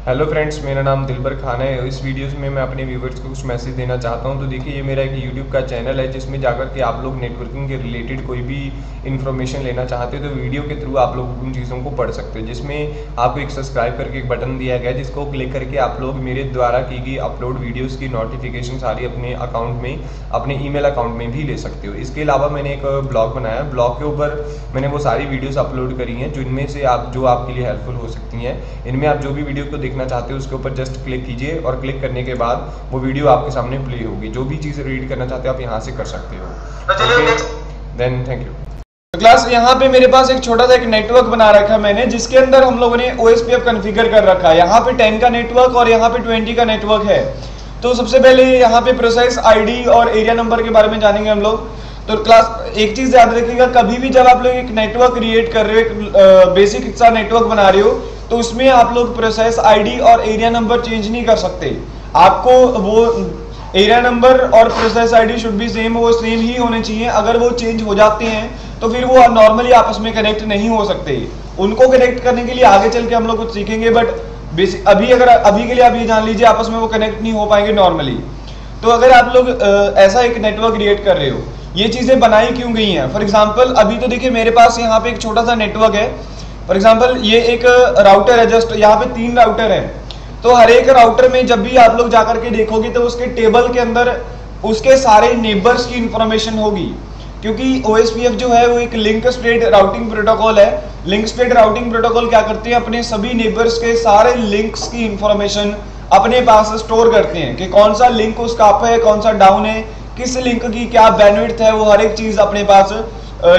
Hello friends, मेरा नाम दिलबर खान है। इस वीडियोस में मैं अपने व्यूवर्स को कुछ मैसेज देना चाहता हूं। तो देखिए, ये मेरा एक यूट्यूब का चैनल है जिसमें जाकर के आप लोग नेटवर्किंग के रिलेटेड कोई भी इन्फॉर्मेशन लेना चाहते हो तो वीडियो के थ्रू आप लोग उन चीज़ों को पढ़ सकते हो। जिसमें आपको एक सब्सक्राइब करके एक बटन दिया गया है जिसको क्लिक करके आप लोग मेरे द्वारा की गई अपलोड वीडियोज़ की नोटिफिकेशन सारी अपने अकाउंट में, अपने ईमेल अकाउंट में भी ले सकते हो। इसके अलावा मैंने एक ब्लॉग बनाया है, ब्लॉग के ऊपर मैंने वो सारी वीडियोस अपलोड करी हैं जिनमें से जो आपके लिए हेल्पफुल हो सकती हैं। इनमें आप जो भी वीडियो को देखना चाहते हो उसके ऊपर जस्ट क्लिक कीजिए और क्लिक करने के बाद वो वीडियो आपके सामने प्ले होगी। जो भी चीज़ रीड करना चाहते हो आप यहाँ से कर सकते हो। Then thank you. तो क्लास यहाँ पे मेरे पास एक छोटा सा एक नेटवर्क बना रखा है मैंने, जिसके अंदर हम लोगों ने OSPF कॉन्फ़िगर कर रखा है। यहाँ पे 10 का नेटवर्क और यहाँ पे 20 का नेटवर्क है। तो सबसे पहले यहाँ पे प्रोसेस आईडी और एरिया नंबर के बारे में जानेंगे हम लोग। तो क्लास एक चीज याद रखिएगा, कभी भी जब आप लोग एक नेटवर्क क्रिएट कर रहे हो, एक बेसिक सा नेटवर्क बना रहे हो, तो उसमें आप लोग प्रोसेस आईडी और एरिया नंबर चेंज नहीं कर सकते। आपको वो एरिया नंबर और process ID should be same, वो सेम ही होने चाहिए। अगर वो चेंज हो जाते हैं तो फिर वो नॉर्मली आपस में कनेक्ट नहीं हो सकते। उनको कनेक्ट करने के लिए आगे चल के हम लोग कुछ सीखेंगे, बट अभी के लिए आप ये जान लीजिए आपस में वो कनेक्ट नहीं हो पाएंगे नॉर्मली। तो अगर आप लोग ऐसा एक नेटवर्क क्रिएट कर रहे हो, ये चीजें बनाई क्यों गई हैं? फॉर एग्जांपल अभी तो देखिए मेरे पास यहाँ पे एक छोटा सा नेटवर्क है। फॉर एग्जांपल ये एक राउटर है, जस्ट यहाँ पे 3 राउटर हैं। तो हर एक राउटर में जब भी आप लोग जाकर के देखोगे तो उसके टेबल के अंदर उसके सारे नेबर्स की इंफॉर्मेशन होगी, क्योंकि OSPF जो है वो एक लिंक स्टेट राउटिंग प्रोटोकॉल है। लिंक स्टेट राउटिंग प्रोटोकॉल क्या करते हैं, अपने सभी नेबर्स के सारे लिंक्स की इंफॉर्मेशन अपने पास स्टोर करते हैं कि कौन सा लिंक उसका अप है, कौन सा डाउन है, किस लिंक की क्या बैंडविड्थ है, वो हर एक चीज अपने पास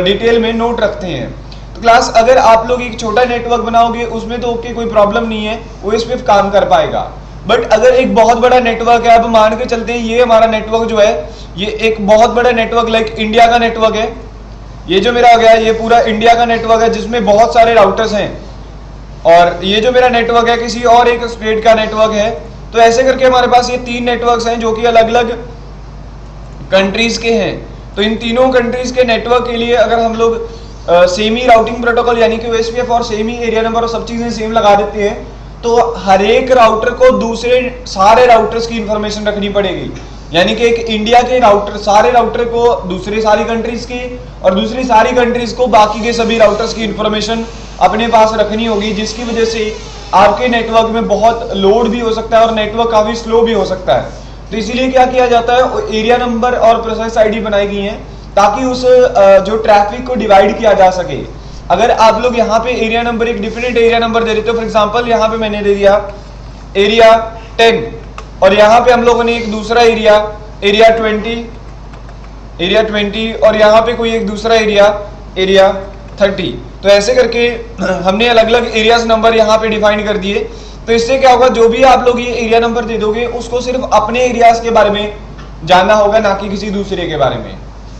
डिटेल में नोट रखते हैं। तो क्लास अगर आप लोग एक छोटा नेटवर्क बनाओगे उसमें तो ओके, कोई प्रॉब्लम नहीं है, OSPF काम कर पाएगा। बट अगर एक बहुत बड़ा नेटवर्क है, अब मान के चलते हैं ये हमारा नेटवर्क जो है ये एक बहुत बड़ा नेटवर्क लाइक इंडिया का नेटवर्क है। ये जो मेरा हो गया ये पूरा इंडिया का नेटवर्क है जिसमें बहुत सारे राउटर्स हैं, और ये जो मेरा नेटवर्क है किसी और एक स्टेट का नेटवर्क है। तो ऐसे करके हमारे पास ये 3 नेटवर्क्स हैं जो कि अलग अलग कंट्रीज के हैं। तो इन तीनों कंट्रीज के नेटवर्क के लिए अगर हम लोग सेमी राउटिंग प्रोटोकॉल यानी कि OSPF और सेमी एरिया नंबर और सब चीजें सेम लगा देते हैं, तो हर एक राउटर को दूसरे सारे राउटर्स की इंफॉर्मेशन रखनी पड़ेगी। यानी कि एक इंडिया के राउटर सारे राउटर को दूसरी सारी कंट्रीज की और दूसरी सारी कंट्रीज को बाकी के सभी राउटर्स की इंफॉर्मेशन अपने पास रखनी होगी, जिसकी वजह से आपके नेटवर्क में बहुत लोड भी हो सकता है और नेटवर्क काफी स्लो भी हो सकता है। तो इसीलिए क्या किया जाता है, एरिया नंबर और प्रोसेस आईडी बनाई गई है ताकि उस जो ट्रैफिक को डिवाइड किया जा सके। अगर आप लोग यहाँ पे एरिया नंबर एक डिफरेंट एरिया नंबर दे देते हो, फॉर एग्जांपल यहाँ पे मैंने दे दिया एरिया 10 और यहाँ पे हम लोगों ने एक दूसरा एरिया 20 और यहाँ पे कोई एक दूसरा एरिया 30। तो ऐसे करके हमने अलग अलग एरियाज नंबर यहाँ पे डिफाइन कर दिए। तो इससे क्या होगा, जो भी आप लोग ये एरिया नंबर दे दोगे उसको सिर्फ अपने एरियाज के बारे में जानना होगा, ना कि किसी दूसरे के बारे में।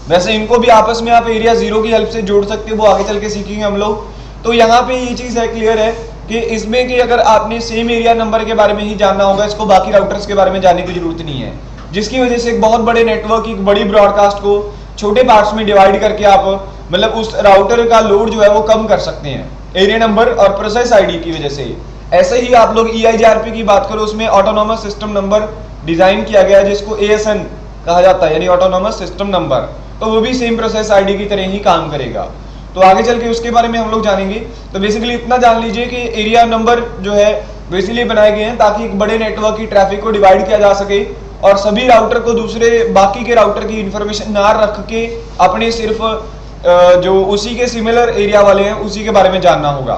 वैसे इनको भी आपस में आप एरिया 0 की हेल्प से जोड़ सकते हो, वो आगे चल के सीखेंगे हम लोग। तो यहाँ पे ये चीज है क्लियर है कि इसमें कि अगर आपने सेम एरिया नंबर के बारे में ही जानना होगा, इसको बाकी राउटर्स के बारे में जानने की जरूरत नहीं है, जिसकी वजह से एक बहुत बड़े नेटवर्क की बड़ी ब्रॉडकास्ट को छोटे पार्ट्स में डिवाइड करके आप मतलब उस राउटर का लोड जो है वो कम कर सकते हैं एरिया नंबर और प्रोसेस आईडी की वजह से। ऐसे ही आप लोग EIGRP की बात करो, उसमें ऑटोनॉमस सिस्टम नंबर डिजाइन किया गया है जिसको ASN कहा जाता है, यानी ऑटोनॉमस सिस्टम नंबर। तो वो भी सेम प्रोसेस आईडी की तरह ही काम करेगा। तो आगे चल के उसके बारे में हम लोग जानेंगे। तो बेसिकली इतना जान लीजिए कि एरिया नंबर जो है बेसिकली बनाए गए हैं ताकि एक बड़े नेटवर्क की ट्रैफिक को डिवाइड किया जा सके और सभी राउटर को दूसरे बाकी के राउटर की इंफॉर्मेशन ना रख के अपने सिर्फ जो उसी के सिमिलर एरिया वाले हैं उसी के बारे में जानना होगा।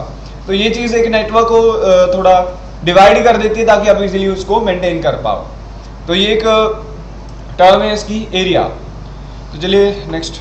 तो ये चीज एक नेटवर्क को थोड़ा डिवाइड कर देती है ताकि आप इजीली उसको मेंटेन कर पाओ। तो ये एक टर्म है इसकी एरिया। तो चलिए नेक्स्ट।